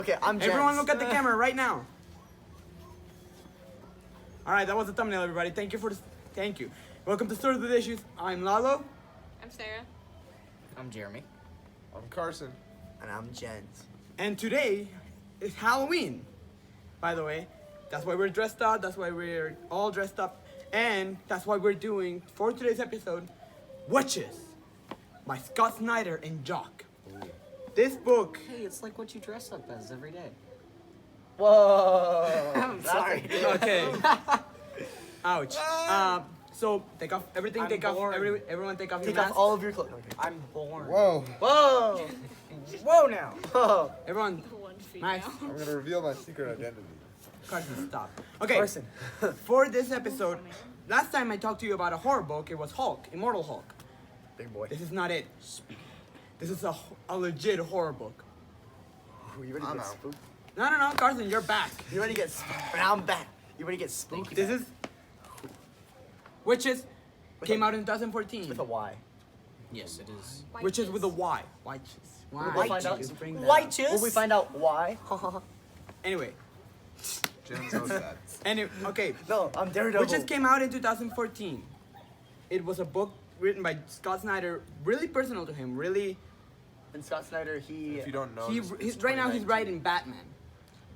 Okay, I'm Jens. Everyone look at the camera right now. Alright, that was the thumbnail, everybody. Thank you. Welcome to Stories with Issues. I'm Lalo. I'm Sarah. I'm Jeremy. I'm Carson. And I'm Jens. And today is Halloween. By the way, that's why we're dressed up. That's why we're all dressed up. And that's why we're doing, for today's episode, Witches by Scott Snyder and Jock. This book, Hey, it's like what you dress up as every day. Whoa. I'm sorry. okay. Ouch. So take off everything. I'm Take off bored. everyone. Take off your Take mask. off all of your clothes. Okay. I'm born. Whoa. Whoa. Whoa now. Whoa. Everyone, One female. nice. I'm gonna reveal my secret identity. Carson, stop. Okay. Carson. For this episode, last time I talked to you about a horror book. It was Hulk, Immortal Hulk. Big boy. This is not it. This is a legit horror book. Ooh, you ready to I'm get out. spooked? No, Carson, you're back. You ready to get spooked? Now I'm back. You ready to get spooked? This is Witches. Came out in 2014. with a Y. Yes, it is. Witches with a Y. Witches. We'll Why? find out. Whiteches. Will we find out why? Anyway. Jen's so sad. Okay. No, I'm Daredevil. Witches came out in 2014. It was a book written by Scott Snyder, really personal to him. Really, And Scott Snyder, he. If you don't know, he's right now he's writing Batman.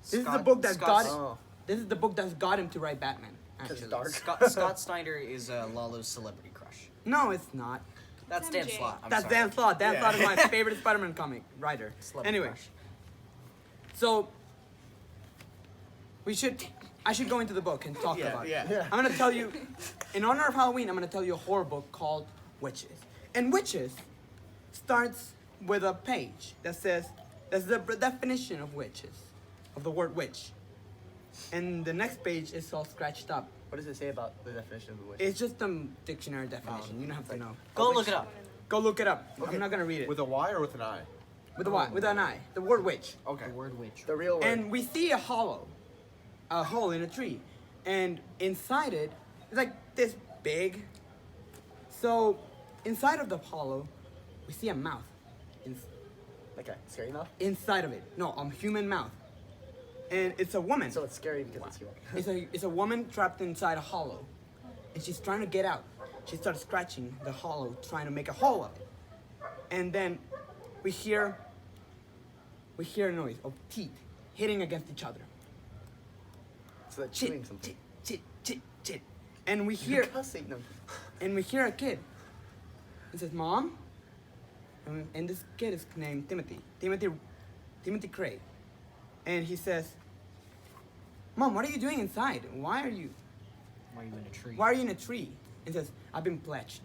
This is the Scott- book that Scott's- got. Oh. This is the book that's got him to write Batman. Actually, It's dark. Scott Snyder is Lalo's celebrity crush. no, it's not. That's It's Dan MJ. Slott. I'm That's sorry. Dan Slott. Dan Yeah. Slott is my favorite Spider-Man comic writer. Celebrity Anyway, crush. so I should go into the book and talk about it. Yeah. I'm gonna tell you, in honor of Halloween, I'm gonna tell you a horror book called Witches. And Witches starts with a page that says, that's the definition of witches, of the word witch. And the next page is all scratched up. What does it say about the definition of the witch? It's just a dictionary definition. You don't have to know. Go look it up. Go look it up. Okay. I'm not gonna read it. With a Y or with an I? With a Y, with an I. The word witch. Okay. The word witch. The real word. And we see a hole in a tree, and inside it, it's like this big. So inside of the hollow, we see a mouth. Like a scary mouth? Inside of it, no, a human mouth, and it's a woman. So it's scary because it's human. It's a woman trapped inside a hollow, and she's trying to get out. She starts scratching the hollow, trying to make a hole of it, and then we hear a noise of teeth hitting against each other. So they're Chit, chewing something. chit, chit, chit, chit. And we You're hear cussing them. a kid. He says, "Mom," and this kid is named Timothy Craig, and he says, "Mom, what are you doing inside? Why are you in a tree? in a tree?" And says, "I've been pledged."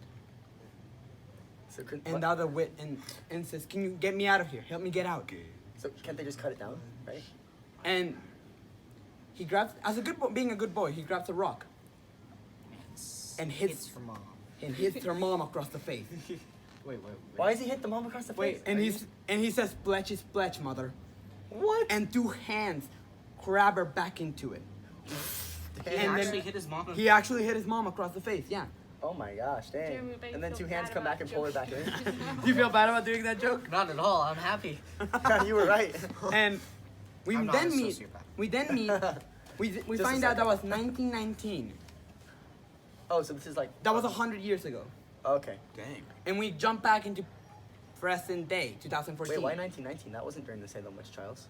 So, could, And what? the other and says, "Can you get me out of here? Help me get out." So can't they just cut it down, right? And he grabs, being a good boy, he grabs a rock and hits for mom. her mom across the face. Wait. Why does he hit the mom across the face? And he says, "Pledge is pledge, mother." What? And two hands grab her back into it. He And then- actually hit his mom. He actually hit his mom across the face, yeah. Oh my gosh, dang. Jeremy, but you And then feel two hands bad come back about and pull her back in. Do you feel bad about doing that joke? Not at all. I'm happy. You were right. And we I'm not then a meet. sociopath. We Just a find out that was second. 1919. Oh, so this is like. That was 100 years ago. Okay. Dang. And we jump back into present day, 2014. Wait, why 1919? That wasn't during the Salem witch trials.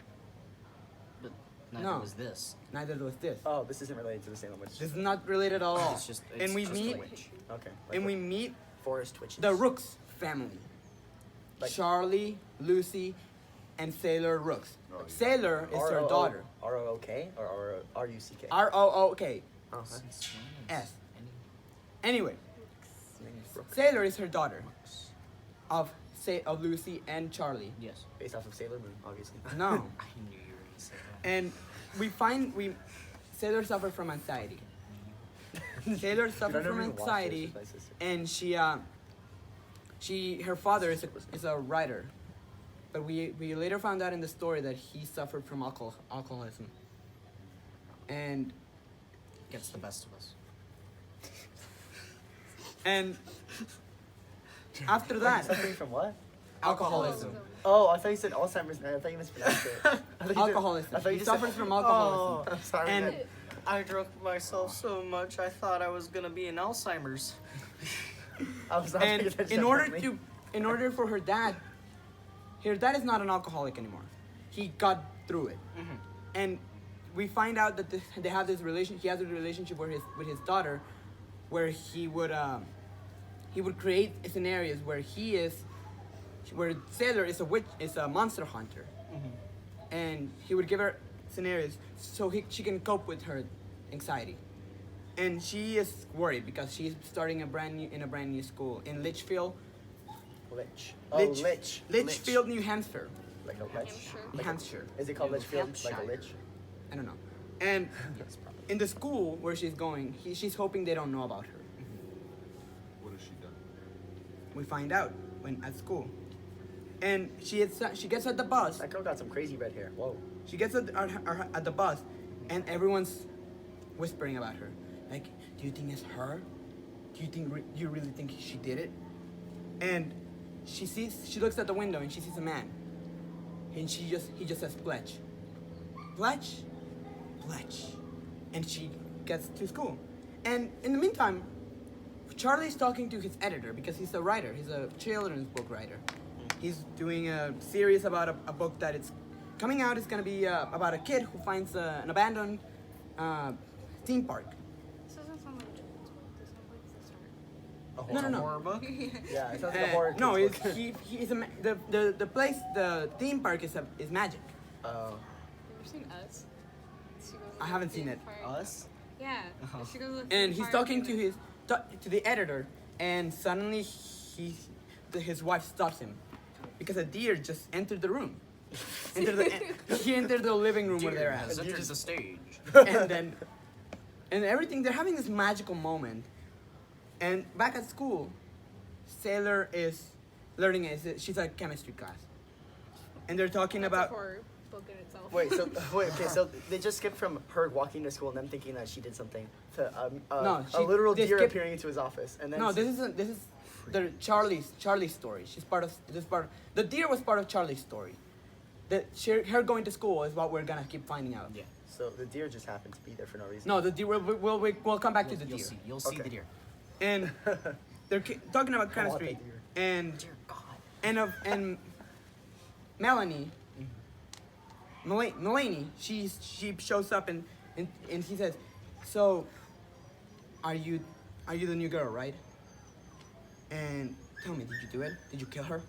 But neither No. was this. Neither was this. Oh, this isn't related to the Salem witch. This is not related at all. It's and we just meet a witch. Okay. and we meet forest witches. the Rooks family. Like- Charlie, Lucy, and Sailor Rooks. Oh, yeah. Sailor is her daughter. R-O-O-K or R-U-C-K? R-O-O-K. Oh, S. Anyway, Sailor is her daughter of Lucy and Charlie. Yes. Based off of Sailor Moon, obviously. No. I knew you were gonna say that. And Sailor suffered from anxiety. Sailor Dude, I suffered never from even watched this anxiety, with my sister. and her father is a writer, but we later found out in the story that he suffered from alcoholism. And Gets the best of us. after that, Suffering from what? Alcoholism. Oh, I thought you said Alzheimer's, man. I thought you mispronounced it. I thought you said- Alcoholism. I thought you He just said- suffers from alcoholism. Oh, I'm sorry. And- man. I drunk myself so much I thought I was gonna be in Alzheimer's. I was not paying And attention in order for her dad is not an alcoholic anymore. He got through it. And we find out that they have this relationship. He has a relationship with his daughter, where he would create scenarios where Sailor is a monster hunter, and he would give her scenarios so she can cope with her anxiety. And she is worried because she's starting in a brand new school in Litchfield. Lich. Oh, Lich. Litchfield, New Hampshire. Like a lich. Hampshire. New Hampshire. Is it called New Litchfield? Like a Hampshire. lich? I don't know. And Yes, probably. in the school where she's going, she's hoping they don't know about her. What has she done? We find out when at school. And she gets at the bus. That girl got some crazy red hair. Whoa. She gets at the bus, and everyone's whispering about her. Like, do you think it's her? Do you really think she did it? And she looks at the window and she sees a man, and he just says Fletch, Fletch, Fletch, and she gets to school. And in the meantime, Charlie's talking to his editor because he's a writer. He's a children's book writer. He's doing a series about a book that it's coming out. It's gonna be about a kid who finds an abandoned theme park. This doesn't sound like children's book. This sounds like the start. A No, no, no. Horror book? Yeah, it sounds like a horror. No, kid's it's, book. he's the theme park is magic. Oh. You ever seen Us? She goes I to haven't the seen theme it. park. Us? Yeah. Oh. She goes to the And theme he's park talking and to the editor, and suddenly his wife stops him because a deer just entered the room. He entered the living room where they're Has at, entered the stage. and everything. They're having this magical moment. And back at school, Sailor is learning. She's a chemistry class, and they're talking That's about. a horror book in itself. Okay, so they just skipped from her walking to school and them thinking that she did something to No, a literal they deer skipped- appearing into his office, and then No, this is the Charlie's story. The deer was part of Charlie's story. Her going to school is what we're gonna keep finding out. Yeah. So the deer just happened to be there for no reason. No, the deer. We'll come back to the You'll deer. see. You'll see Okay. the deer. And they're talking about I want chemistry, that deer. and Dear God. and Melanie, Mulaney, she shows up and he says, so, are you the new girl, right? And tell me, did you do it? Did you kill her?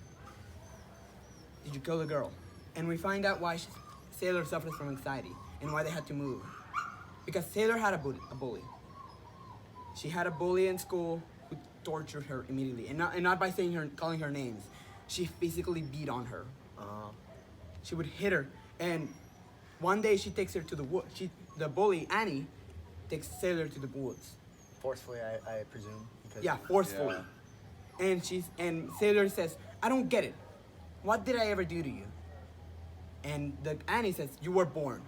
Did you kill the girl? And we find out why Sailor suffers from anxiety and why they had to move. Because Sailor had a bully. She had a bully in school who tortured her immediately, and not by calling her names. She physically beat on her. She would hit her, and one day she takes her to the wood. The bully Annie takes Sailor to the woods. Forcefully, I presume. Because Yeah, forcefully. And Sailor says, "I don't get it. What did I ever do to you?" And Annie says, "You were born."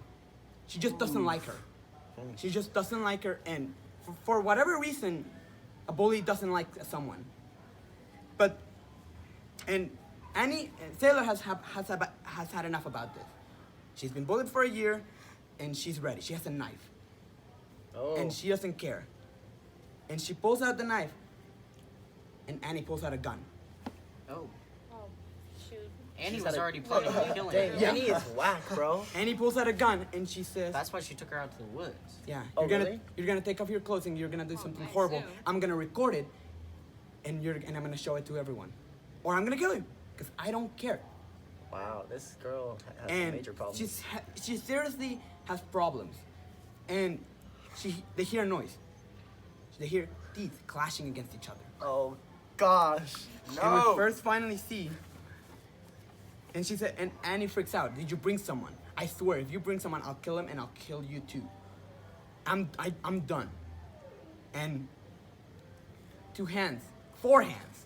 She just doesn't like her. She just doesn't like her, and for whatever reason, a bully doesn't like someone. And Sailor has had enough about this. She's been bullied for a year, and she's ready. She has a knife, Oh. and she doesn't care. And she pulls out the knife, and Annie pulls out a gun. Oh. Oh, shoot. Annie She's was had a- already planning on killing Dang, her. Yeah. Annie is whack, bro. Annie pulls out a gun, and she says, That's why she took her out to the woods. "Yeah, Oh, you're really? gonna take off your clothes and you're gonna do Oh, something nice, horrible. too. I'm gonna record it, and I'm gonna show it to everyone, or I'm gonna kill you, because I don't care." Wow, this girl has And major problems. she seriously has problems, and they hear a noise. They hear teeth clashing against each other. Oh, gosh. And No. we first finally see, and she said, and Annie freaks out. "Did you bring someone? I swear, if you bring someone, I'll kill him and I'll kill you too. I'm done." And four hands,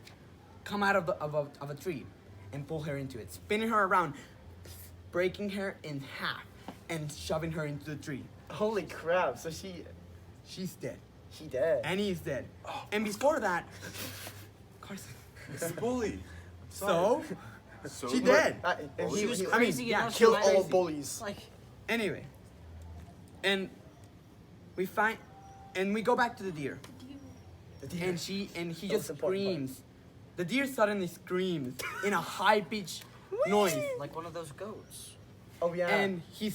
come out of a tree and pull her into it, spinning her around, breaking her in half, and shoving her into the tree. Holy crap. So She's dead. she dead. Annie is dead. And before that, Carson. It's a bully. So, So She did. And She was he- crazy yeah, enough to killed let- all bullies. Like, Anyway, and we go back to the deer, The deer. and he That just was the important part. screams. The deer suddenly screams in a high pitched noise, like one of those goats. Oh yeah. and he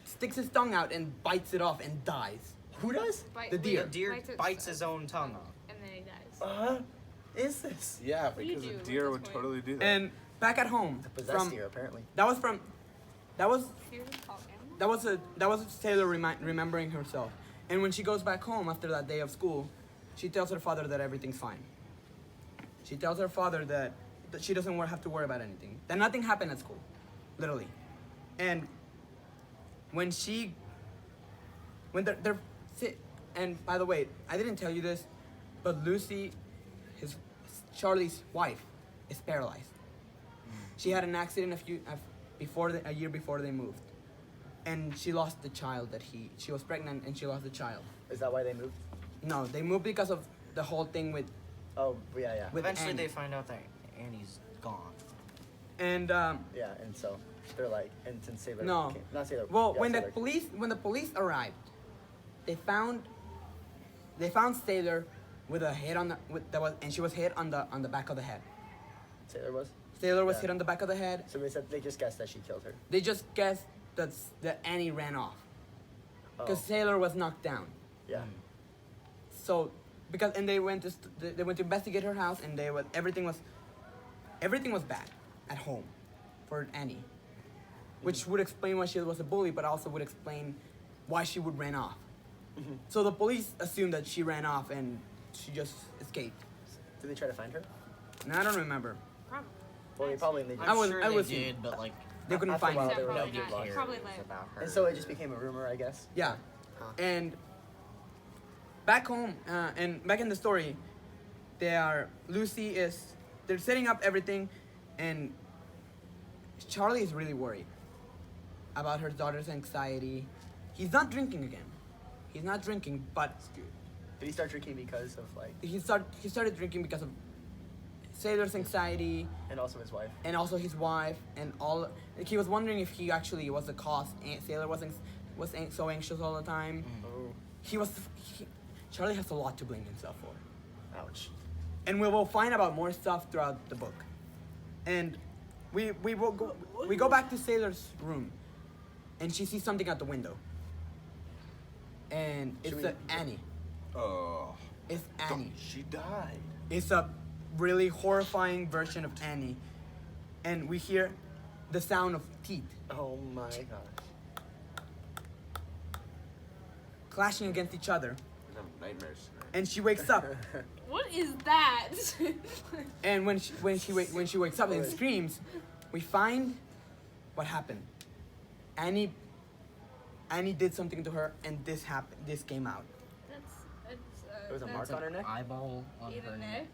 sticks his tongue out and bites it off and dies. who does? Bite- The deer. The deer bites bites itself. his own tongue off. And then he dies. Is this? Yeah, do you because do a at deer this would point? totally do that. And back at home, Possessed deer apparently. that was Fear is called animal? that was Taylor remembering herself. And when she goes back home after that day of school, she tells her father that everything's fine. She tells her father that she doesn't have to worry about anything. That nothing happened at school, literally. And when they're and by the way, I didn't tell you this, but Lucy, Charlie's wife, is paralyzed. She had an accident a year before they moved, and she lost the child she was pregnant, and she lost the child. Is that why they moved? No, they moved because of the whole thing with Oh yeah. With Eventually, Annie. they find out that Annie's gone. and Yeah, and so they're like, and since Sailor No. came, not Sailor. well, yeah, when Sailor- the police arrived, they found Sailor with a hit and she was hit on the back of the head. Sailor was. Sailor was Yeah. hit on the back of the head. So they just guessed that she killed her. They just guessed that Annie ran off because Oh, Sailor was knocked down. yeah. So they went to investigate her house, and everything was bad at home for Annie, which would explain why she was a bully, but also would explain why she would run off. So the police assumed that she ran off and she just escaped. Did they try to find her? And I don't remember. Probably. Well, they probably they I'm was- sure I they was- did, but like They couldn't After a find while, it. they were Probably like, not. "Get Probably cares like- about her. And so it just became a rumor, I guess. Yeah. Huh. And back home, and back in the story, they're setting up everything, and Charlie is really worried about her daughter's anxiety. He's not drinking again. He's not drinking, but Did he start drinking because of like, he started drinking because of Sailor's anxiety and also his wife? and also his wife and all. Like, he was wondering if he actually was the cause. Sailor was so anxious all the time. Oh, Charlie has a lot to blame himself for. ouch. And we will find about more stuff throughout the book. And we go back to Sailor's room, and she sees something out the window. And Should it's we- Annie. Oh. It's Annie. She died. It's a really horrifying version of Annie, and we hear the sound of teeth Oh my gosh. clashing against each other. I'm having nightmares tonight. And she wakes up. What is that? And when she wakes up and screams, we find what happened. Annie did something to her, and this happened. This came out. There was a mark that's on her neck. eyeball on in her the neck. neck.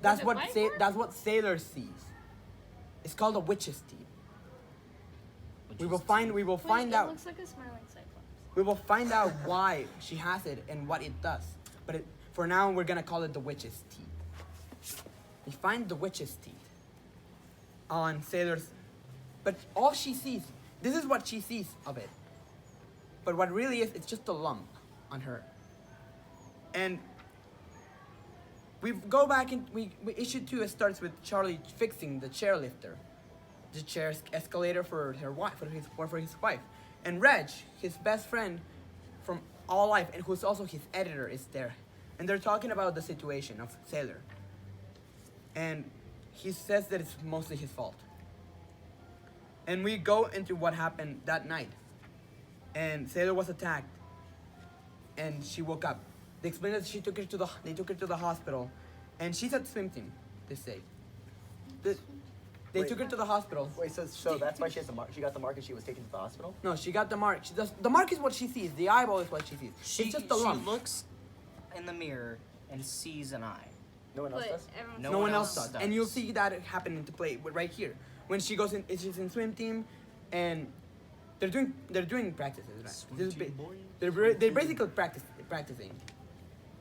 That's it what white mark? that's what Sailor sees. It's called a witch's teeth. We will find Wait, out. It looks like a smiling cyclops. We will find out why she has it and what it does. But for now, we're gonna call it the witch's teeth. We find the witch's teeth on Sailor's, but all she sees, this is what she sees of it. But what really is, it's just a lump on her. And we go back and we issue 2. It starts with Charlie fixing the chairlifter, the chair's escalator for her wife, for his wife, and Reg, his best friend from all life, and who's also his editor, is there, and they're talking about the situation of Sailor, and he says that it's mostly his fault. And we go into what happened that night, and Sailor was attacked, and she woke up. They explained that they took her to the hospital, and she's at swim team. They say. They Wait. took her to the hospital. Wait, so that's why she has the mark. She got the mark and she was taken to the hospital. No, she got the mark. The mark is what she sees. The eyeball is what she sees. It's just a lump. She looks in the mirror and sees an eye. No one else But does. everyone's No one else else does. does. And you'll see that happen into play right here. When she goes in, she's in swim team, and they're doing practices, right? Swim This is team boy. they're basically practicing.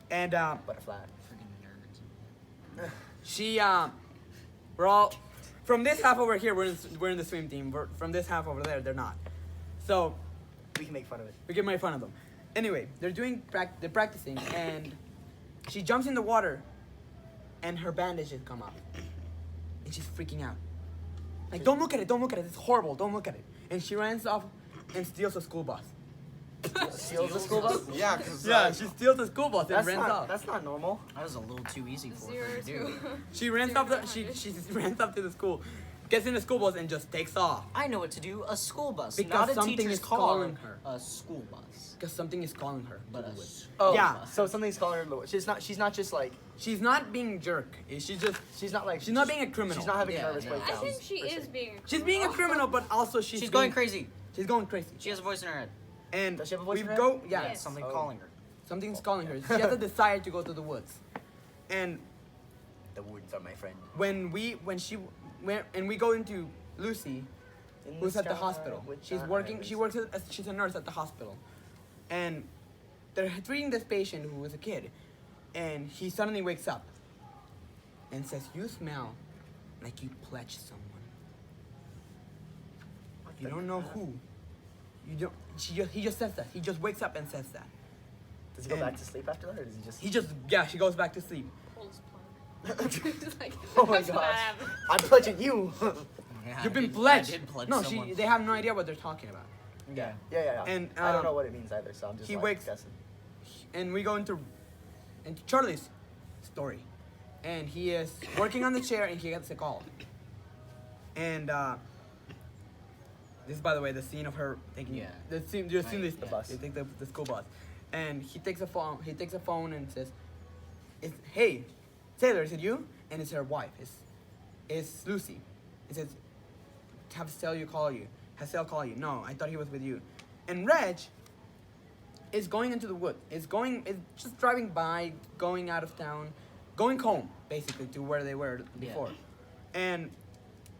And Butterfly. Freaking nerds. she we're all from this half over here, we're in the swim team. From this half over there, they're not. So We can make fun of it. we can make fun of them. Anyway, they're practicing, and she jumps in the water, and her bandages come up, and she's freaking out. Like, don't look at it, it's horrible, don't look at it. And she runs off and steals a school bus. Steals the school bus? Yeah, because Yeah, she steals a school bus and That's runs off. that's not normal. That was a little too easy for Zero her to do. to. She runs up she runs up to the school, gets in the school bus and just takes off. I know what to do. A school bus, Because not a something teacher's is car. calling her. A school bus, Because something is calling her. but to a do it. Oh, Yeah. So something's calling her. She's not just like. She's not being jerk. She's not like. She's not being a criminal. She's not having Yeah, a nervous yeah. breakdown. I think she per se. is being. She's being a criminal, but also she's being- going crazy. She's going crazy. She has a voice in her head. And Does she have a voice we in her go. head? Yeah. Yes. Something Oh. calling her. Something's calling her. She has a desire to go to the woods. And The woods are my friend. when we go into Lucy, In who's at the sky hospital. with She's diamonds. working. She's a nurse at the hospital, and they're treating this patient who was a kid, and he suddenly wakes up and says, "You smell like you pledged someone. You don't know who. You don't." He just says that. He just wakes up and says that. Does he go and- back to sleep after that, or does he just? He just she goes back to sleep. Pulls plug. Just like, Oh my that's what gosh! happened. I'm pledging you. Yeah, You've I been did- pledged. I did pledge No, someone. they have no idea what they're talking about. Yeah. Yeah. And, I don't um, know what it means either, so I'm just. he like, wakes- guessing. And we go into Charlie's story, and he is working on the chair, and he gets a call. And this is, by the way, the scene of her taking. Yeah. The scene. You've seen this. Right, the bus. They take the school bus, and he takes a phone. He takes a phone and says, "Hey, Taylor, is it you?" And it's her wife. It's Lucy. He says, "Have Estelle call you. Has Estelle call you?" "No, I thought he was with you." And Reg is going into the wood. Is just driving by, going out of town, going home basically to where they were before, and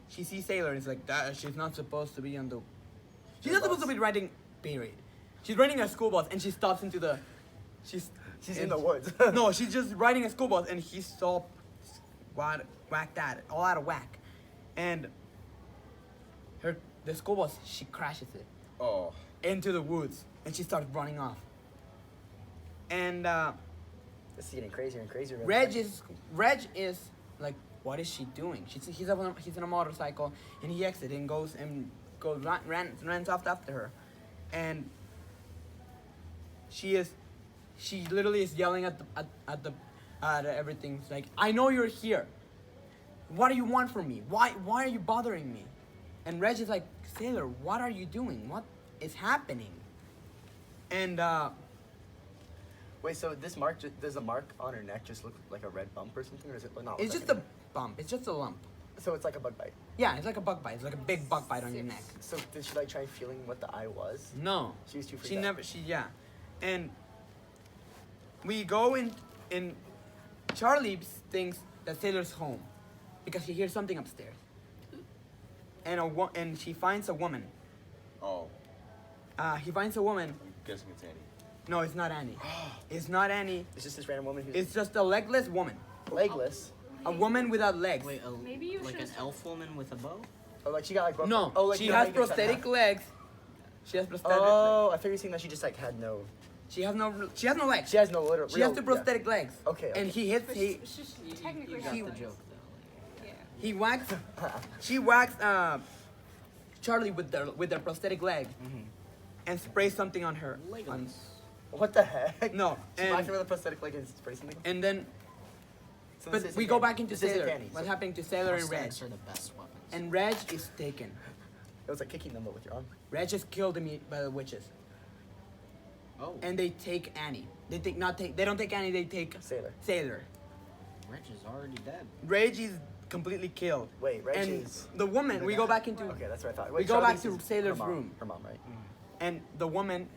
she sees Taylor and is like, "That she's not supposed to be on the. She's not supposed to be riding. Period. She's riding a school bus and she stops into the. She's in the woods. No, she's just riding a school bus and he saw whacked at it, all out of whack, and the school bus, she crashes it Oh. into the woods and she starts running off. And This is getting crazier and crazier. Reg is like, what is she doing? He's on a motorcycle and he exits and runs off after her, and she literally is yelling at everything. It's like, "I know you're here. What do you want from me? Why are you bothering me?" And Reg is like, "Sailor, what are you doing? What is happening?" And Wait, so this does the mark on her neck just look like a red bump or something, or is it not? it's look just like a bump. It's just a lump. So it's like a bug bite. Yeah, it's like a bug bite. It's like a big bug bite on your neck. So did she like try feeling what the eye was? No. She was too freaked She out. never. Yeah, and we go in. Charlie thinks that Sailor's home because he hears something upstairs, and she finds a woman. Oh. He finds a woman. I'm guessing it's Annie. No, it's not Annie. It's not Annie. It's just this random woman who's It's just a legless woman. legless. A woman without legs. Wait, Maybe you like an should've- elf woman with a bow? Oh, like she got like broken. No, Oh, like she you know has how you get cut in prosthetic half? legs. She has prosthetic legs. Oh, I thought you were saying that she just like had no. She has no legs. She has no literal. She has the prosthetic legs. Okay, And okay. he hits. But He she's You technically got not the legs. joke, though. Yeah. he whacks. She whacks Charlie with their prosthetic leg, and sprays something on her. on- What the heck? No, She and- whacked her with a prosthetic leg and spray something. and then, So this but isn't we go Danny. back into This isn't Sailor. Danny, What's so- happening to Sailor and Reg? Prosthetics are the best weapons. And Reg is taken. It was like kicking them but with your arm. Reg is killed by the witches, Oh, and they take Annie. They don't take Annie. They take Sailor. Sailor. Reg is already dead. Reg is completely killed. Wait, Reg and is. the woman, we go back into, Okay, that's what I thought. we Wait, go back Charlize to is Sailor's her mom, room. Her mom, right? and the woman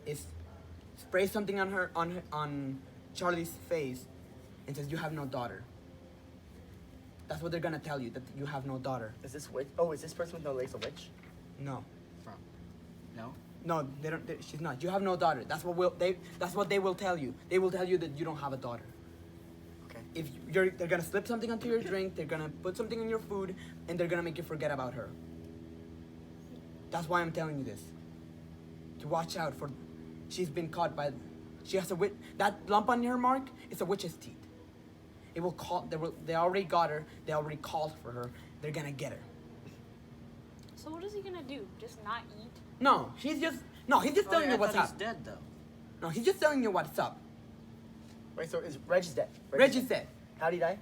is sprays something on Charlie's face, and says, "You have no daughter." That's what they're gonna tell you, that you have no daughter. Is this witch? Oh, is this person with no legs a witch? No, From? No? no, they don't. She's not. You have no daughter. That's what they will tell you. They will tell you that you don't have a daughter. Okay. if they're gonna slip something onto your drink, they're gonna put something in your food, and they're gonna make you forget about her. That's why I'm telling you this. To watch out for, she's been caught by, she has that lump on her mark is a witch's teeth. It will call, they already got her, they already called for her, they're gonna get her. So what is he gonna do? Just not eat? No, he's just telling you what's he's up. dead though. No, he's just telling you what's up. Wait, so is Reg is dead? Reg is dead. How'd he die?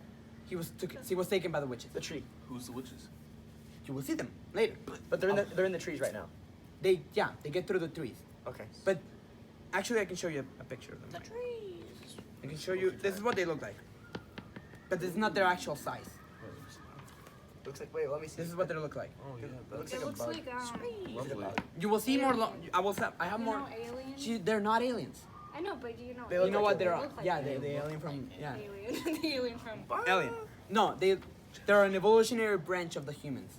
He was taken by the witches. The tree. Who's the witches? You will see them later. But they're in the trees right now. They get through the trees. Okay. But actually, I can show you a picture of them. The trees. I can show you. This is what they look like. But this is not their actual size. Looks like. Wait, let me see. This is what they look like. Oh yeah, It looks It like a looks bug. like lovely. You will see more. I have you more. know aliens. They're not aliens. I know, but do you know? They You look know like what they they're? look like Yeah, aliens. the alien from Alien. The alien from. Alien. No, they're an evolutionary branch of the humans.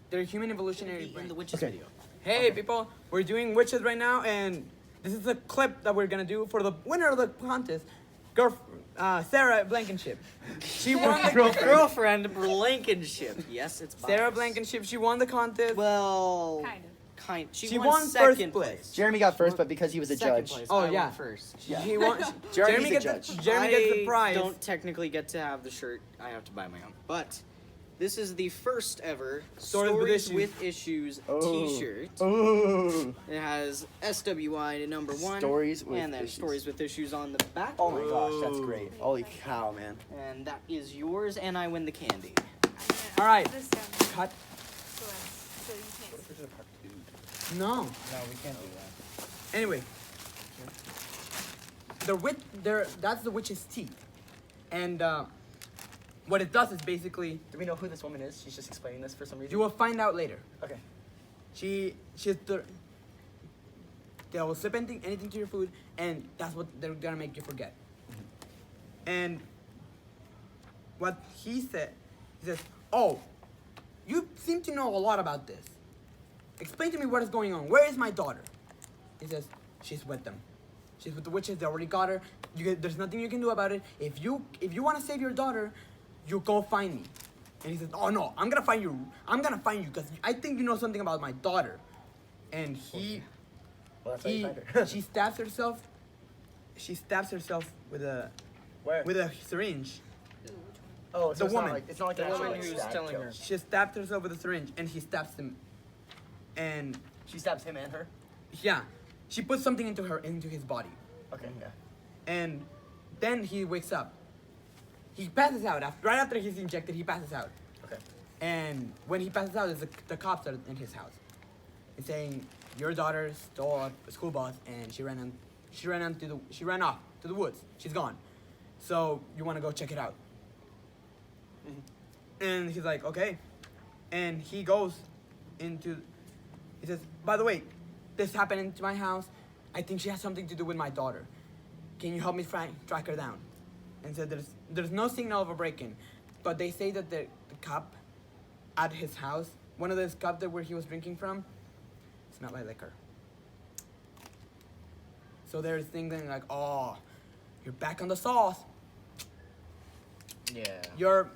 They're a human evolutionary branch. In the witches Okay. video. Hey people, we're doing witches right now, and this is a clip that we're gonna do for the winner of the contest, Sarah Blankenship. She won the Girlfriend Blankenship. Yes, it's Sarah biased. Blankenship. She won the contest. Well, Kind of. She won won first second place. Jeremy got first, but because he was a Second judge. place. Oh, I yeah. won first. Yeah. He won. Jeremy's a gets judge. Jeremy gets the I prize. don't technically get to have the shirt. I have to buy my own. But this is the first ever Stories with with Issues Oh. T-shirt. Ooh. It has SWI to number 1. Stories with and then Issues. Stories with Issues on the back. Oh my gosh, that's great. Holy cow, man. And that is yours, and I win the candy. All right. This down. Cut. So you can't see. No. No, we can't do that. Anyway, that's the witch's teeth, and what it does is basically Do we know who this woman is? She's just explaining this for some reason. you will find out later. Okay. They will slip anything to your food, and that's what they're gonna make you forget. And what he says, "Oh, you seem to know a lot about this. Explain to me what is going on. Where is my daughter?" He says, "She's with them. She's with the witches. They already got her. There's nothing you can do about it. If you want to save your daughter, you go find me." And he says, "Oh no, I'm gonna find you. I'm gonna find you because I think you know something about my daughter." And Well, that's how you find her. she stabs herself. She stabs herself with a Where? syringe. Oh, so the it's woman. Not like, it's not like The an actual woman who's stab telling kill. her. She stabbed herself with a syringe, and he stabs him. And She stabs him and her. yeah, she puts something into his body. Okay. Yeah. And then he wakes up. He passes out. Right after he's injected, he passes out. Okay. And when he passes out, the cops are in his house. He's saying, "Your daughter stole a school bus and she ran off to the woods. She's gone. So you want to go check it out?" And he's like, "Okay." And he goes into. He says, "By the way, this happened into my house. I think she has something to do with my daughter. Can you help me track her down?" And said, "There's no signal of a break-in, but they say that the cup at his house, one of those cups where he was drinking from, smelled like liquor. So they're thinking like, oh, you're back on the sauce. Yeah. You're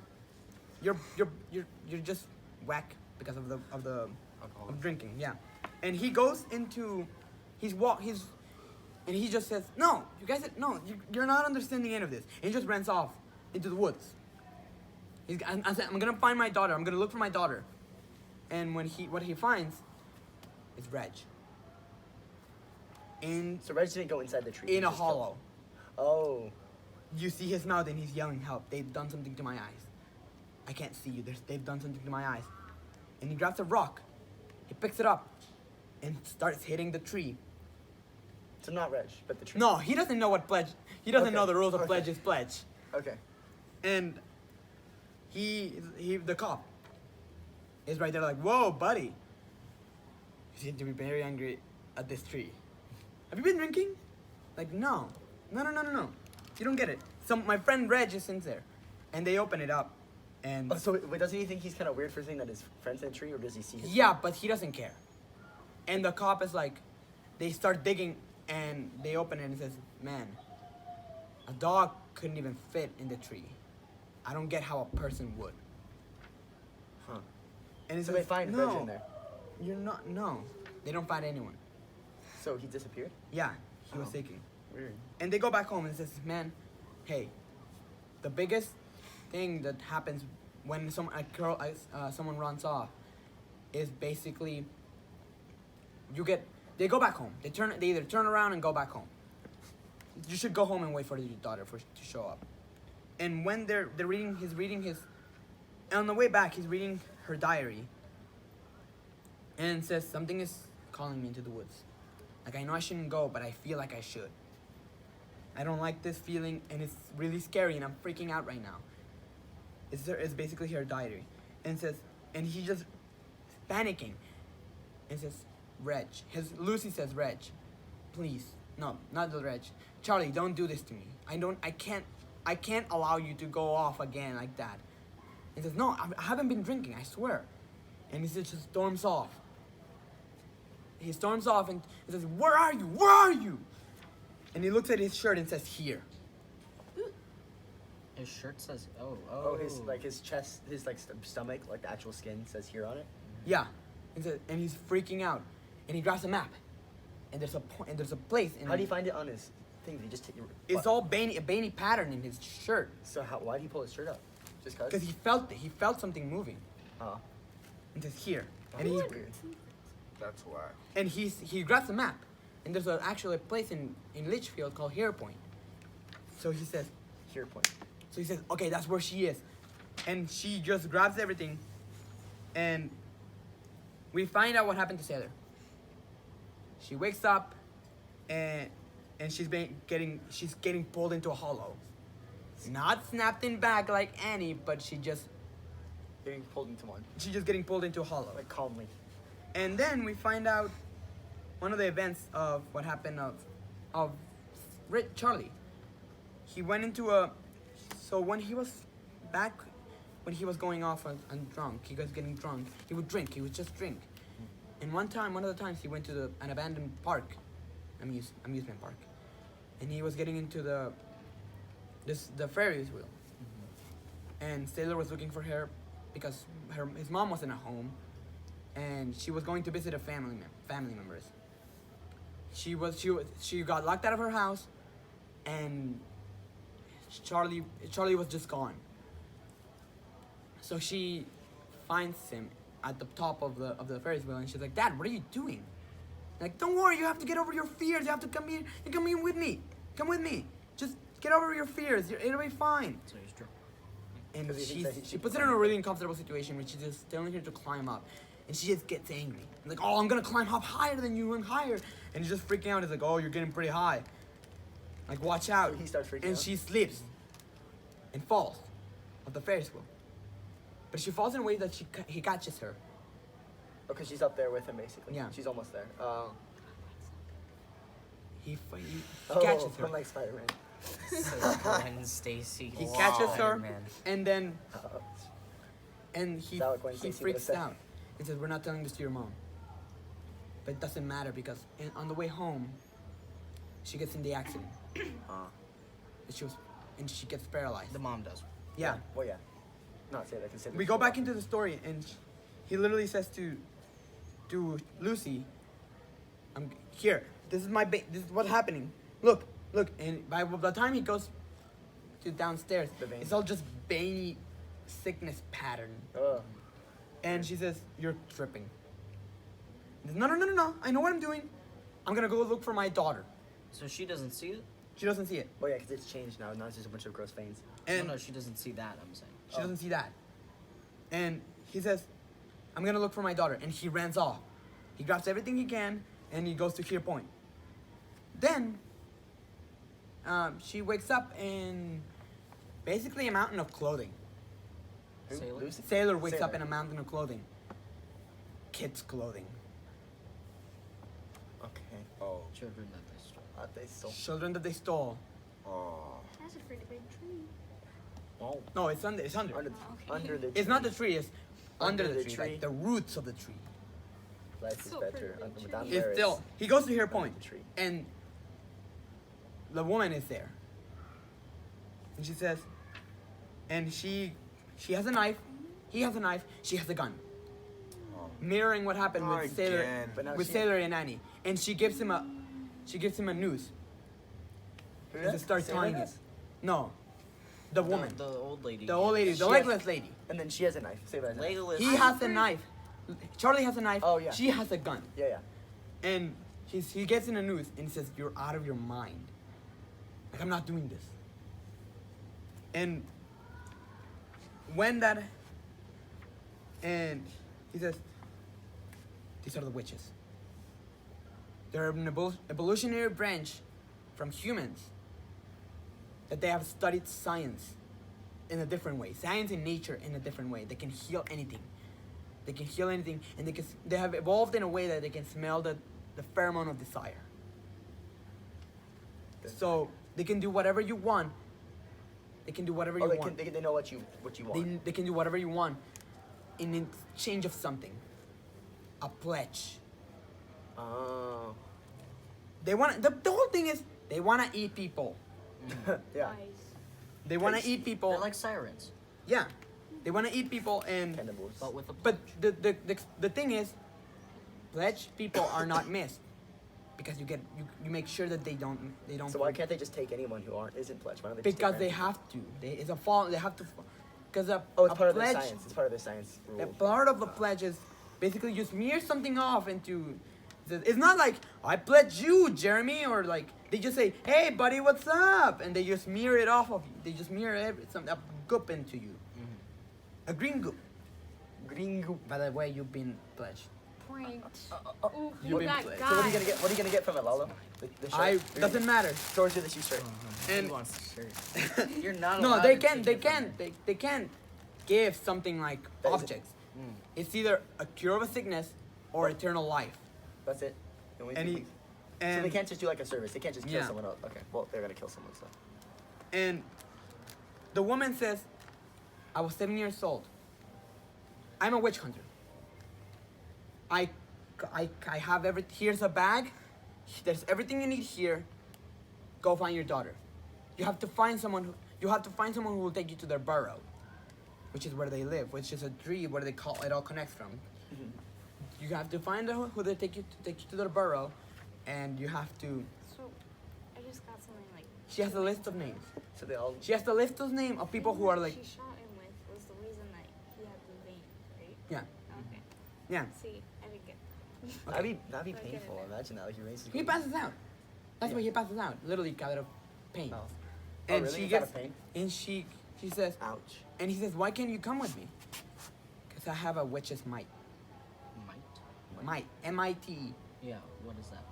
just whack because of drinking, yeah." And he goes into, and he just says, "No, you guys, you're not understanding any of this." And he just runs off into the woods. I said, "I'm gonna find my daughter. I'm gonna look for my daughter." And what he finds is Reg. So Reg didn't go inside the tree. In he a just hollow. Oh. You see his mouth and he's yelling, "Help, they've done something to my eyes. I can't see you, they've done something to my eyes." And he grabs a rock, he picks it up, and starts hitting the tree. So not Reg, but the tree. No, he doesn't know what pledge, he doesn't Okay, know the rules of okay. pledge is pledge. Okay. And the cop is right there like, "Whoa, buddy. You seem to be very angry at this tree. Have you been drinking?" Like, no. You don't get it. My friend Reg is in there. And they open it up. And Oh, so wait, doesn't he think he's kind of weird for saying that his friend's in a tree, or does he see his yeah, but he doesn't care. And the cop is like, they start digging and they open it and it says, "Man, A dog couldn't even fit in the tree. I don't get how a person would. Huh. And it So says, they find no, Reg in there. you're not. No, they don't find anyone. So he disappeared? Yeah, he was Oh. taken. Weird. And they go back home and says, man, hey, the biggest thing that happens when someone runs off is basically they go back home. They either turn around and go back home. You should go home and wait for your daughter to show up. And when he's reading his, on the way back, he's reading her diary. And it says, something is calling me into the woods. Like, I know I shouldn't go, but I feel like I should. I don't like this feeling, and it's really scary, and I'm freaking out right now. It's basically her diary. And it says, and he just panicking. And it says, Reg. Lucy says, Reg, please. No, not the Reg. Charlie, don't do this to me. I can't allow you to go off again like that. He says, no, I haven't been drinking, I swear. And he just storms off. He storms off and he says, where are you? Where are you? And he looks at his shirt and says, here. His shirt says, Oh, his chest, his stomach, like the actual skin says here on it. Yeah. And he's freaking out. And he grabs a map. And there's a place. How do you find it on his thing? Did he just take your... It's all a veiny pattern in his shirt. So why did he pull his shirt up? Just cause? Because he felt it. He felt something moving. Oh. And says, here. And That's he weird. That's why. and he grabs a map. And there's actually a place in Litchfield called Hare Point. So he says, Here point. So he says, okay, that's where she is. And she just grabs everything. And we find out what happened to Sailor. She wakes up and she's getting pulled into a hollow. Not snapped in back like Annie, but she's just Getting pulled into one. getting pulled into a hollow. Like calmly. And then we find out one of the events of what happened of Charlie. He went into so when he was back, when he was going off and drunk, he was getting drunk, he would drink, he would just drink. And one of the times he went to an abandoned park, amusement park. And he was getting into the Ferris wheel. And Sailor was looking for her because his mom wasn't at home. And she was going to visit a family members. She got locked out of her house, and Charlie was just gone. So she finds him at the top of the Ferris wheel, and she's like, Dad, what are you doing? Like, don't worry, you have to get over your fears. You have to come here. You come in with me. Come with me. Just get over your fears. It'll be fine. So he's drunk. And 'Cause he thinks that she puts it in a really uncomfortable situation where she's just telling her to climb up. And she just gets angry. Like, oh, I'm gonna climb up higher than you and higher. And he's just freaking out. He's like, oh, you're getting pretty high. Like, watch out. So he starts freaking and out? she slips and falls off the Ferris wheel. But she falls in a way that he catches her. Okay, she's up there with him basically. Yeah. She's almost there. He catches her. I'm like Spider-Man. Gwen Stacy. He catches her, Spider-Man. and then Is he that what Gwen Stacy would've freaks said? out and says, we're not telling this to your mom. But it doesn't matter because on the way home, she gets in the accident. And she gets paralyzed. The mom does. Yeah. Well, yeah. Not say that. Consider. We go back into the story, and he literally says to Lucy, "I'm here. This is this is what's happening. Look." And by the time he goes to downstairs, The vein. it's all just veiny sickness pattern. Ugh. And she says, "You're tripping." He says, No. I know what I'm doing. I'm gonna go look for my daughter. So she doesn't see it? She doesn't see it, Well, yeah, because it's changed now. Now it's just a bunch of gross veins. and No, she doesn't see that, I'm saying. she doesn't see that. And he says, I'm gonna look for my daughter. And he runs off. He grabs everything he can, and he goes to Clear Point. Then, she wakes up in basically a mountain of clothing. Who? Sailor? Lucy? Sailor wakes up Sailor. in a mountain of clothing. Kids' clothing. Okay. Oh. Children that they stole. They stole. Children that they stole. Oh. That's a pretty big tree. Oh. No, it's under. It's under. Under, Okay. under the. It's not the tree. It's under, Under the the tree, tree. like the roots of the tree. Life is Still better. pretty big Under, tree. down It's there still. He goes to Hare under Point, the tree. and the woman is there. And she says, and she has a knife, he has a knife, she has a gun. Mirroring what happened with Sailor, Again. But now with she- Sailor and Annie. And she gives him a noose. Who And does? to start Sailor tying it. does? No. The woman. The old lady. The old lady, the She has- legless lady. And then she has a knife. Sailor has a knife. Legolas. He has a knife. Charlie has a knife. Oh, yeah. She has a gun. Yeah. And he gets in a noose and he says, "You're out of your mind. Like, I'm not doing this." And when that, and he says, "These are the witches. They're an evolutionary branch from humans that they have studied science in a different way. Science and nature in a different way. They can heal anything. They can heal anything, and they have evolved in a way that they can smell the pheromone of desire. So they can do whatever you want. They can do whatever you Oh, want. they know what you want. They can do whatever you want in exchange of something. A pledge. Oh. They want the whole thing is they want to eat people. Yeah. Nice. They want Nice. to eat people. They're like sirens, Yeah, they want to eat people and. Cannibals. but with a But the thing is, pledged people are not missed because you make sure that they don't. So why can't they just take anyone who isn't pledged? Why don't they just Because take they random have to. They have to. Because Oh, it's a part of pledge, their science. It's part of their science rule. A part of the pledge is basically you smear something off into. It's not like I pledge you, Jeremy, or like they just say, "Hey, buddy, what's up?" and they just smear it off of you. They just smear a goop into you, a green goop. Gringo. By the way, you've been pledged. Pranked. Oh. You've Ooh, been that played. guy. So what are you gonna get? What are you gonna get from it, Lalo? The shirt? I doesn't matter. Swords to the shoe shirt. And He wants the shirt. You're not. no, allowed they to can. take They it from can. him. They can give something like That is- objects. It's either a cure of a sickness or eternal life. That's it. The only And thing he, we- and so they can't just do like a service. They can't just kill Yeah. someone else. Okay. Well, they're gonna kill someone. So. And the woman says, "I was 7 years old. I'm a witch hunter. I have here's a bag. There's everything you need here. Go find your daughter. You have to find someone who will take you to their burrow, which is where they live, which is a tree where it all connects from. You have to find who they take you to their burrow, and you have to. So, I just got something like. She has a list of names. So they all. She has the list of names of people who are like, She shot him with was the reason that he had the vein, right? yeah, Okay. yeah. See, I didn't get. That'd be Don't get painful. it. Imagine that. Like your veins. He passes out. That's why he passes out. Literally out of pain. Oh. And really? she He's out gets of pain? and she says, Ouch. and he says, "Why can't you come with me?" Because I have a witch's might. Might. Might. M-I-T-E. Yeah. What is that?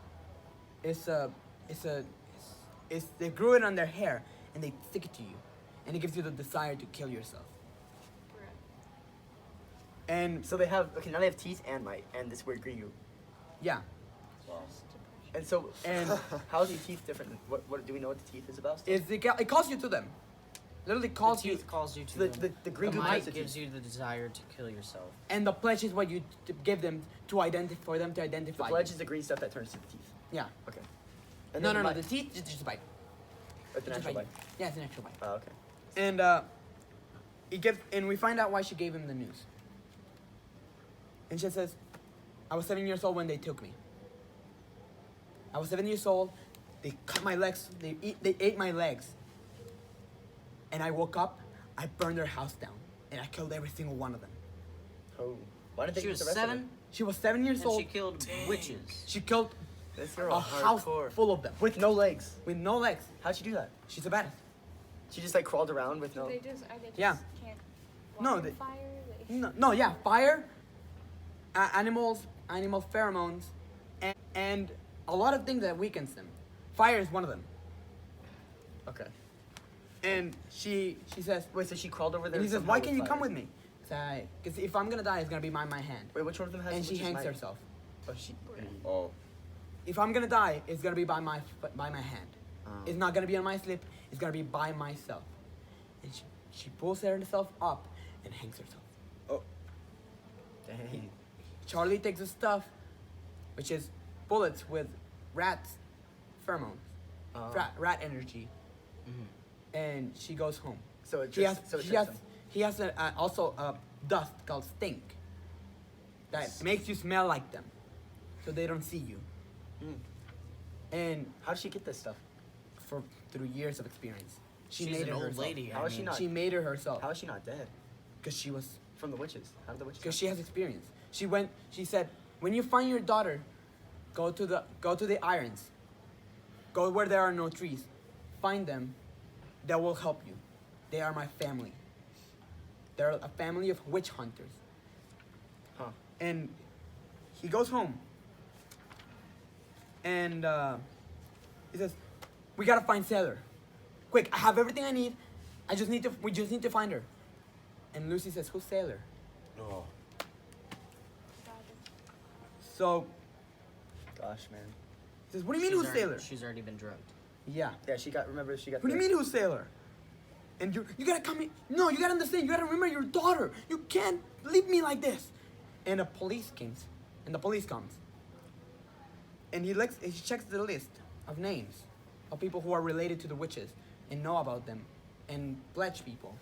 They grew it on their hair and they stick it to you, and it gives you the desire to kill yourself. And So they have. Okay, now they have teeth and might and this weird green goo. yeah, And so and how is the teeth different? What do we know what the teeth is about? Still? it calls you to them. Literally calls The you. tooth calls you to The- them. the green the goo might gives the gives teeth. you the desire to kill yourself. And the pledge is what you give them to identify for them to The identify. pledge you. is the green stuff that turns to the teeth. Yeah. Okay. No, then no, no. might- The teeth is just a bite. It's an Just actual bite. bite. Yeah, it's an actual bite. Oh, okay. And and we find out why she gave him the news. And she says, "I was 7 years old when they took me. I was 7 years old. They cut my legs. They ate my legs. And I woke up. I burned their house down, and I killed every single one of them. Oh. Why didn't they She eat was the rest of 7, them? She was 7 years and old. she killed witches. She killed This girl a house hardcore. full of them With no legs. with no legs. How'd she do that? She's a badass. She just like crawled around with no. They just, are they just Yeah. can't No, walk in they- fire? They, No, yeah, fire, animal pheromones, and a lot of things that weakens them. Fire is one of them. Okay. And she says, Wait, so she crawled over there. and he says, somehow "Why can't you fire? come with me?" Because if I'm gonna die, it's gonna be by my hand. Wait, which one of them has? And she which is hangs mine? herself. Oh, she. Oh. If I'm gonna die, it's gonna be by my hand. Oh. It's not gonna be on my slip. It's gonna be by myself. And she pulls herself up and hangs herself. Oh. Dang. Charlie takes the stuff, which is bullets with rats pheromones, Oh. rat energy, and she goes home. So it He has, tricks, so it he tricks has, him. he has also a dust called stink that makes you smell like them, so they don't see you. Mm. And How did she get this stuff? through years of experience, She's made an it old herself. lady. How I is she mean. not? She made it herself How is she not dead? because she was From the witches. How did the witches? because she has experience. She said, when you find your daughter, go to the irons. Go where there are no trees. Find them. That will help you. They are my family. They're a family of witch hunters. Huh. And he goes home. And he says, we gotta find Sailor. Quick, I have everything I need. We just need to find her. And Lucy says, who's Sailor? No. So Gosh, man. he says, what do you mean who's Sailor? She's already been drugged. Yeah. Yeah, she got. Remember, she got. What do you mean who's Sailor? And you gotta come in. No, you gotta understand. You gotta remember your daughter. You can't leave me like this. And the police comes. And he checks the list of names of people who are related to the witches and know about them and pledge people.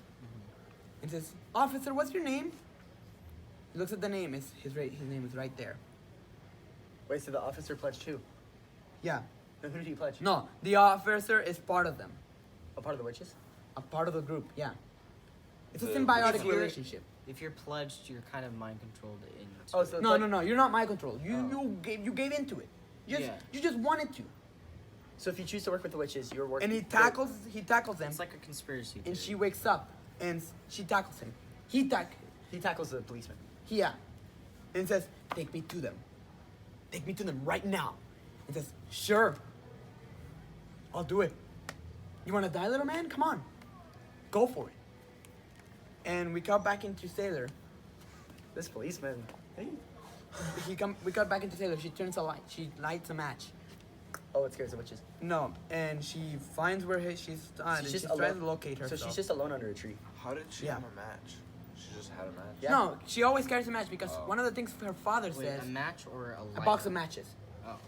And says, officer, what's your name? He looks at the name. His name is right there. Wait, so the officer pledged too? Yeah. Then who did he pledge? No, the officer is part of them. A part of the witches? A part of the group. Yeah. It's a The- symbiotic If you're- relationship. If you're pledged, you're kind of mind controlled into. Oh, so No, no, no. You're not my control. Oh. You gave into it. Yeah. You just wanted to. So if you choose to work with the witches, you're working. And he tackles them, It's like a conspiracy. and theory. she wakes up, and she tackles him. He tackles the policeman. and says, "Take me to them. Take me to them right now." And says, "Sure. I'll do it. You want to die, little man? Come on. Go for it." And we cut back into Sailor. This policeman. Hey. We cut back into Sailor. She turns a light. She lights a match. Oh, it scares the witches. No, and she finds where she's on, and she's trying to locate herself. So she's just alone under a tree. How did she Yeah. have a match? She just had a match. Yeah. No, she always carries a match because Oh. one of the things her father Wait, says, a match or a lighter? a box of matches. Oh.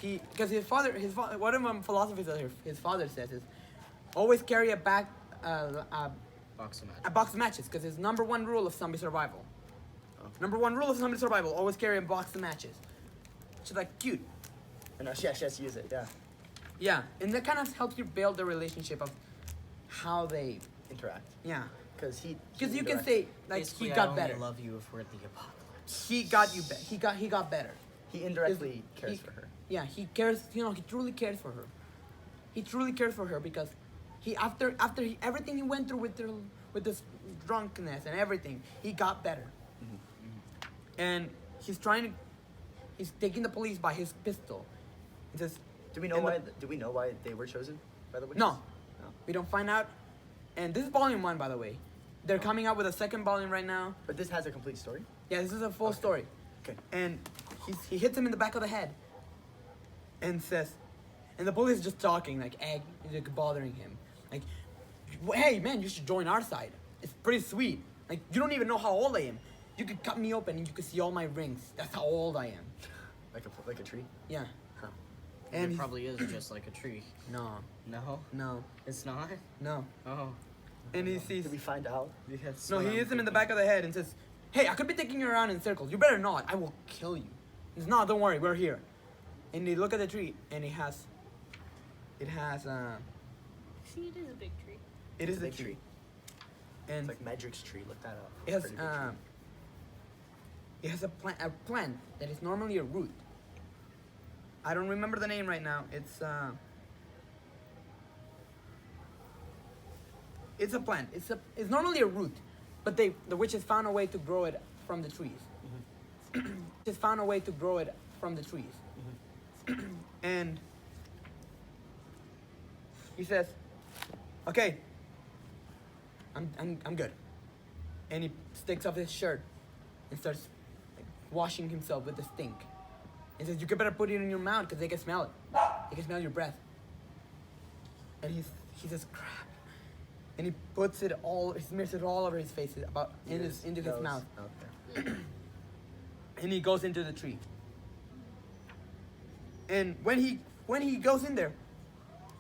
Because his father, one of my philosophies that his father says is, always carry a Box of matches. a box of matches because it's number one rule of zombie survival. Oh. Number one rule of zombie survival: always carry a box of matches. She's like, cute. And now she has to use it. Yeah. Yeah, and that kind of helps you build the relationship of how they, Interact. yeah. Because Because you can say like Basically, he I got only better. love you if we're at the apocalypse. He got you better. He got better. he indirectly cares for her. Yeah, he cares. You know, he truly cares for her. He truly cares for her because after everything he went through with this drunkenness and everything, he got better. And he's taking the police by his pistol. He says, Do we know and why? the- Do we know why they were chosen by the witches? No. We don't find out. And this is volume 1, by the way. They're coming out with a second volume right now. But this has a complete story. Yeah, this is a full Okay. story. Okay. And he hits him in the back of the head and says, and the police is just talking, like bothering him. Like, hey man, you should join our side. It's pretty sweet. Like, you don't even know how old I am. You could cut me open and you could see all my rings. That's how old I am. Like a tree. Yeah. Huh. And it he's- probably is just like a tree. no, No, it's not. no. Oh. And he sees, Did we find out? Yes. no, he hits him in the back of the head and says, hey, I could be taking you around in circles. You better not. I will kill you. He says, no, don't worry, we're here. And they look at the tree and it has, See, it is a big tree. it is It's a the big tree. tree. And It's like Medrick's tree. Look that up. it has Pretty big tree. a plant that is normally a root. I don't remember the name right now. It's a plant. It's normally a root, but the witches found a way to grow it from the trees. Just found a way to grow it from the trees. And he says, "Okay, I'm good." And he takes off his shirt and starts like, washing himself with the stink. And says, "You could better put it in your mouth because they can smell it. They can smell your breath." And he says, "Crap." And he puts it all, he smears it all over his face, into his Nose, mouth. there. And he goes into the tree. And when he goes in there,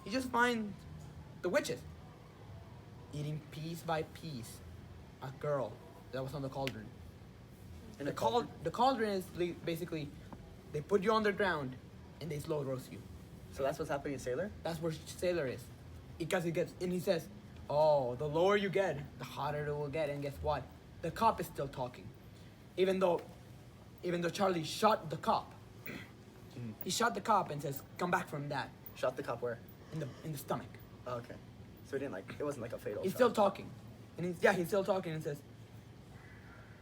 he just finds the witches. eating piece by piece a girl that was on the cauldron. In The, a cauldron? the cauldron is basically, they put you underground and they slow roast you. So that's what's happening in Sailor? That's where Sailor is. Because he gets, and he says, oh, the lower you get, the hotter it will get. And guess what? The cop is still talking. Even though Charlie shot the cop. He shot the cop and says, come back from that. Shot the cop where? In the stomach. Oh, okay. So it wasn't like a fatal He's shot. still talking. And he's still talking and says,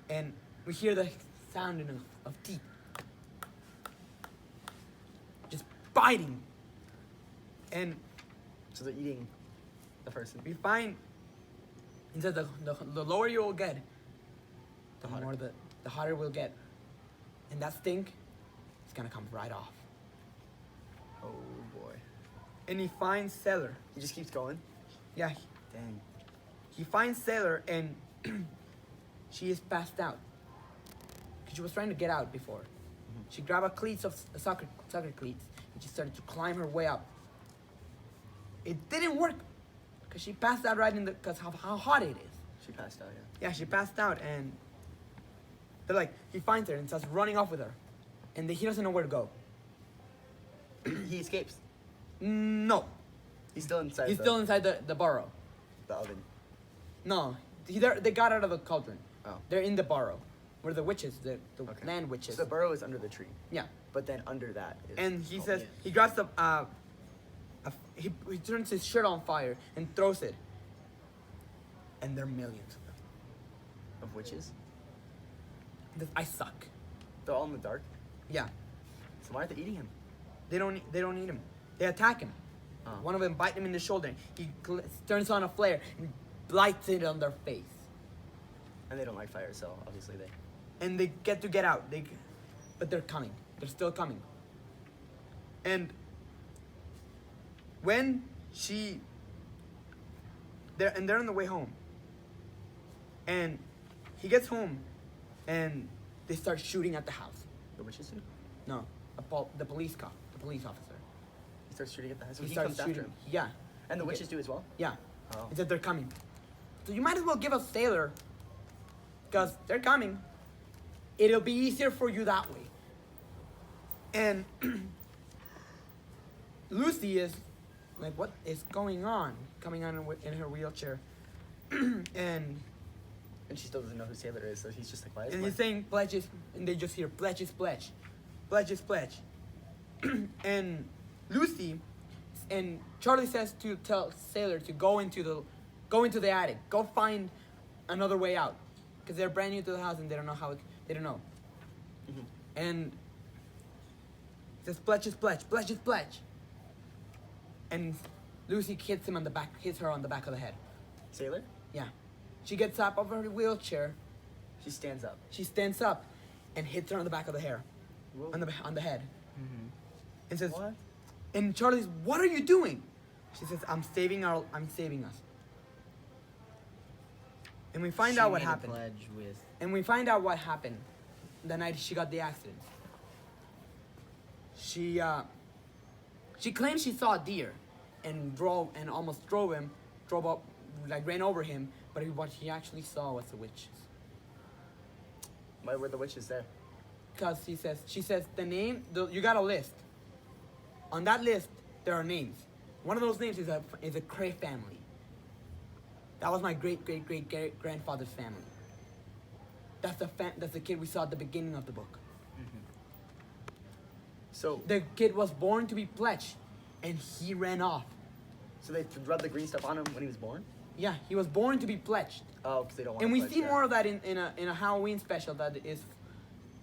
and we hear the sound of teeth. Just biting. And So they're eating the person. we find, he says the lower you will get, the Hotter. more the hotter we'll get. And that stink is gonna come right off. Oh boy. And he finds Sailor. He just keeps going? Yeah, Dang. he finds Sailor and she is passed out. 'Cause she was trying to get out before. She grabbed a cleats of soccer cleats and she started to climb her way up. It didn't work because she passed out right in the, because of how hot it is. She passed out, yeah. Yeah, she passed out and they're like, he finds her and starts running off with her. And he doesn't know where to go. He escapes. No, He's still inside he's the, still inside the burrow. the oven. No, they got out of the cauldron. Oh. They're in the burrow, where the witches, the Okay. land witches. So the burrow is under the tree. Yeah, But then under that is... and he oh, says yeah. he grabs he turns his shirt on fire and throws it. And there are millions of them. Of witches? He says, I suck. They're all in the dark? Yeah, So why are they eating him? they don't eat him. They attack him. Oh. One of them bites him in the shoulder. He turns on a flare and lights it on their face. And they don't like fire, so obviously they... And they get out. But they're coming. They're still coming. And when they're on the way home. And he gets home, and they start shooting at the house. The witches do? No, the police officer. He starts shooting at the house. So he starts comes after him. Yeah, And the He witches gets- do as well? yeah. Oh. He said they're coming. So you might as well give us Sailor, because they're coming. It'll be easier for you that way. And Lucy is like, what is going on? Coming on in her wheelchair. and And she still doesn't know who Sailor is, so he's just like, why is and my... he's saying pledges, and they just hear pledges, pledge. Pledges, pledge. And Lucy and Charlie says to tell Sailor to go into the attic, go find another way out, because they're brand new to the house and they don't know they don't know. Mhm. And he says pledges, pledge, pledges, pledge. And Lucy hits her on the back of the head. Sailor? Yeah, she gets up of her wheelchair. She stands up. She stands up and hits her on the back of the hair, Whoa. on the head, and says, What? and Charlie's, what are you doing? She says, I'm saving us. And we find out what happened. And we find out what happened the night she got the accident. She claims she saw a deer and almost drove up, like ran over him, but what he actually saw was the witches. Why were the witches there? Because she says you got a list. On that list, there are names. One of those names is a Cray family. That was my great grandfather's family. That's the kid we saw at the beginning of the book. So The kid was born to be pledged, and he ran off. they rubbed the green stuff on him when he was born? Yeah, he was born to be pledged. Oh, because they don't want And to we pledge see that. more of that in a Halloween special that is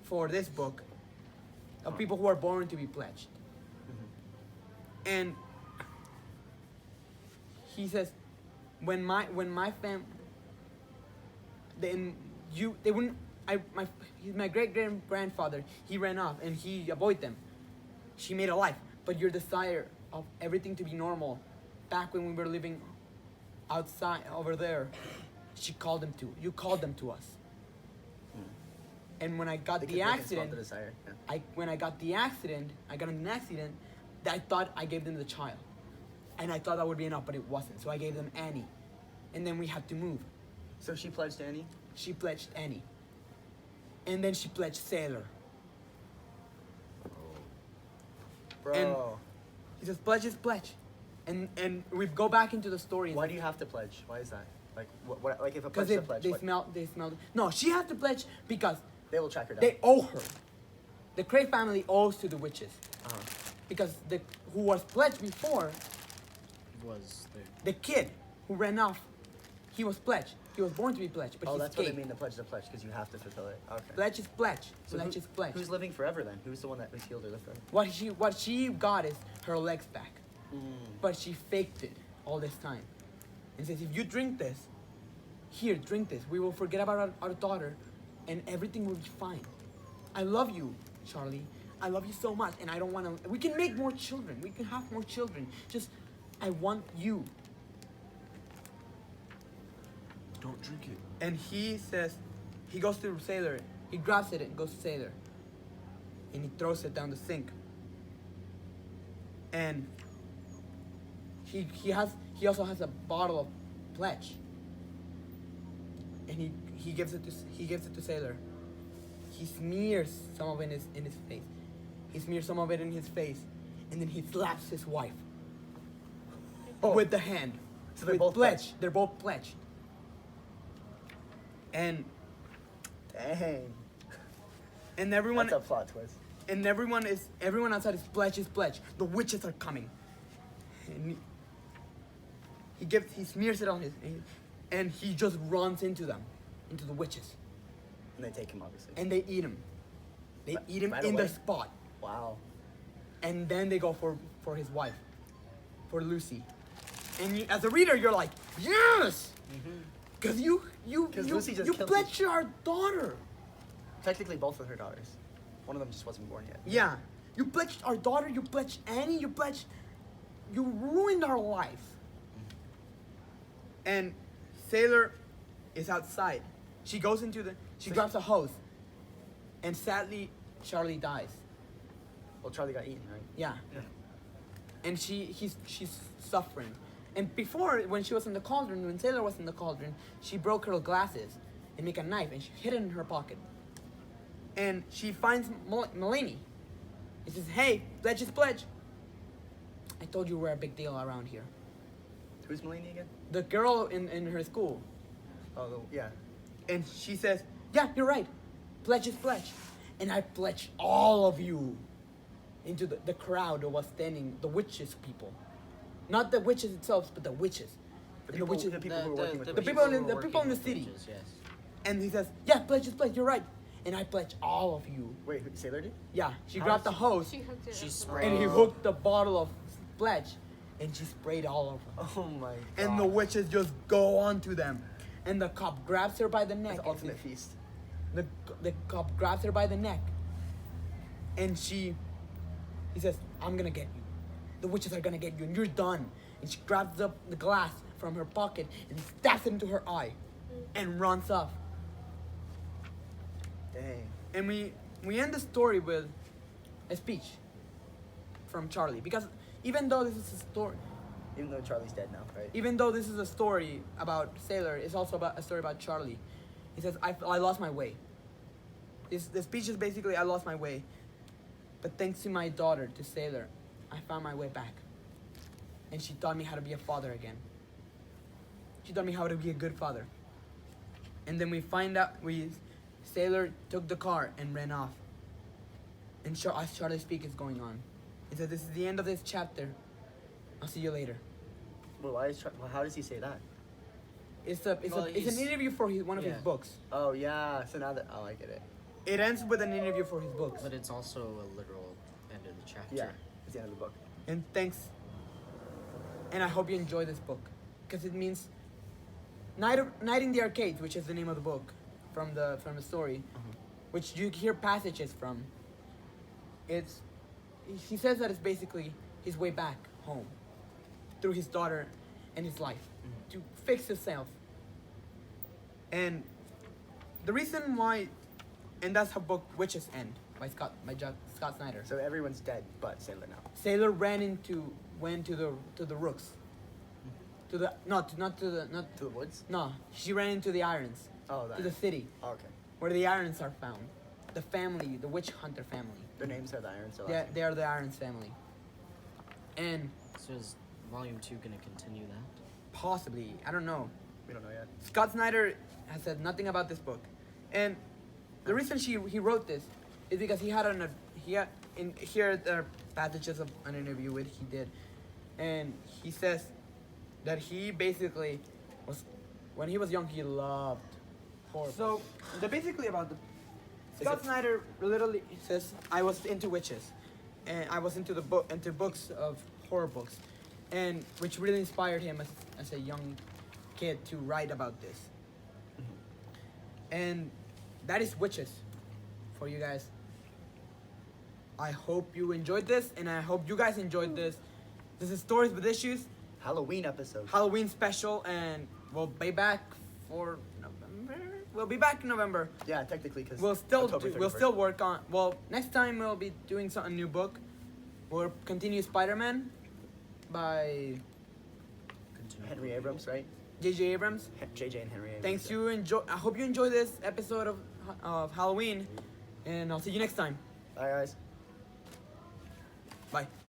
for this book of people who are born to be pledged. And he says, when my great grandfather, he ran off and he avoided them. She made a life, but your desire of everything to be normal, back when we were living outside over there, you called them to us. And when I got They the could make us accident, want the desire. Yeah. when I got in an accident, I thought I gave them the child. And I thought that would be enough, but it wasn't. So I gave them Annie. and then we had to move. So she pledged Annie? She pledged Annie. And then she pledged Sailor. Bro. He says, pledge is pledge. And we go back into the story. Why do you have to pledge? Why is that? Like, what like if a Because pledge is a pledge, they what- smelled. No, she had to pledge because they will track her down. they owe her. The Cray family owes to the witches. Uh-huh. Because who was pledged before, Was there? the kid who ran off, he was pledged. He was born to be pledged, but Oh, he that's what escaped. they mean. The pledge is a pledge because you have to fulfill it. Okay. Pledge is pledge. So Pledge is pledge. Who's living forever then? Who's the one that who's healed or lived forever? What she got is her legs back. But she faked it all this time. And says, if you drink this, here, drink this. We will forget about our daughter and everything will be fine. I love you, Charlie. I love you so much and I don't want to... We can make more children. We can have more children. Just, I want you. Don't drink it. And he says, he goes to Sailor. He grabs it and goes to Sailor. And he throws it down the sink. And he also has a bottle of pledge. And he gives it to Sailor. He smears some of it in his face. He smears some of it in his face, and then he slaps his wife with the hand. So they're with both pledge. pledged. They're both pledged. And Dang. everyone That's a plot twist. and everyone outside is pledge. The witches are coming. And he smears it on his, and he just runs into them, into the witches, And they take him obviously. and they eat him. They Right- eat him right in away? the spot, Wow. and then they go for his wife, for Lucy. And as a reader, you're like, yes, because you 'Cause Lucy just killed pledged our daughter. Technically both of her daughters. One of them just wasn't born yet. Yeah, you pledged our daughter. You pledged Annie. You ruined our life. And Sailor is outside. She goes she grabs a hose. And sadly, Charlie dies. Well, Charlie got eaten, right? Yeah. And she's suffering. And before, when she was in the cauldron, when Sailor was in the cauldron, she broke her glasses and make a knife and she hid it in her pocket. And she finds Mulaney. He says, hey, pledge is pledge. I told you we're a big deal around here. Who's Mulaney again? The girl in her school. Oh, yeah. And she says, yeah, you're right. Pledge is pledge. And I pledge all of you into the crowd that was standing, the witches people. Not the witches itself, but the witches. The And people, witches, the people who are working with the witches. people in who the were people in the working city. with witches, yes. And he says, yeah, pledge is pledge, you're right. And I pledge all of you. Wait, who, Sailor did? Yeah, she How grabbed did the hose She hooked it She up. sprayed- and he hooked the bottle of pledge and she sprayed all of them. Oh my god. And the witches just go on to them. And the cop grabs her by the neck. It's and ultimate says- feast. the cop grabs her by the neck. And he says, I'm gonna get you. The witches are gonna get you and you're done. And she grabs up the glass from her pocket and stabs it into her eye and runs off. Dang. And we end the story with a speech from Charlie. Because even though this is a story, Even though Charlie's dead now, right? even though this is a story about Sailor, it's also about a story about Charlie. He says, I lost my way. The speech is basically, I lost my way. But thanks to my daughter, to Sailor, I found my way back. And she taught me how to be a father again. She taught me how to be a good father. And then we find out, Sailor took the car and ran off. And as Charlie's speak is going on. He said, this is the end of this chapter. I'll see you later. Well, well, how does he say that? It's Well, an he's- interview for one of his yeah. books. Oh yeah. So now that I get it. It ends with an interview for his books. But it's also a literal end of the chapter. Yeah. It's the end of the book. And thanks. And I hope you enjoy this book, because it means Night in the Arcades, which is the name of the book from the story, which you hear passages from. He says that it's basically his way back home through his daughter and his life to fix himself. And the reason why, and that's how book Witches end by Scott Snyder. So everyone's dead, but Sailor now. Sailor went to the rooks, To the not to the not To the woods? no. She ran into the Irons. Oh, To the city Oh, okay. where the Irons are found. The family, the witch hunter family. Their names are the Irons. So Yeah, they are the Irons family. And So is Volume 2 gonna continue that? possibly, I don't know. we don't know yet. Scott Snyder has said nothing about this book, and the reason he wrote this is because he had here are passages of an interview with he did, and he says that he basically was when he was young he loved horror. So the basically about the Scott Snyder literally says I was into witches, and I was into books of horror books, and which really inspired him as a young kid to write about this. And that is witches for you guys. I hope you enjoyed this, and I hope you guys enjoyed this. This is Stories with Issues, Halloween episode. Halloween special, and we'll be back for November. We'll be back in November. Yeah, technically, because We'll still work on. Well, next time we'll be doing a new book. We'll continue Spider-Man by Continue. Henry Abrams, right? J.J. Abrams. JJ and Henry Abrams. Thanks. yeah. I hope you enjoy this episode of Halloween, and I'll see you next time. Bye, guys. Bye.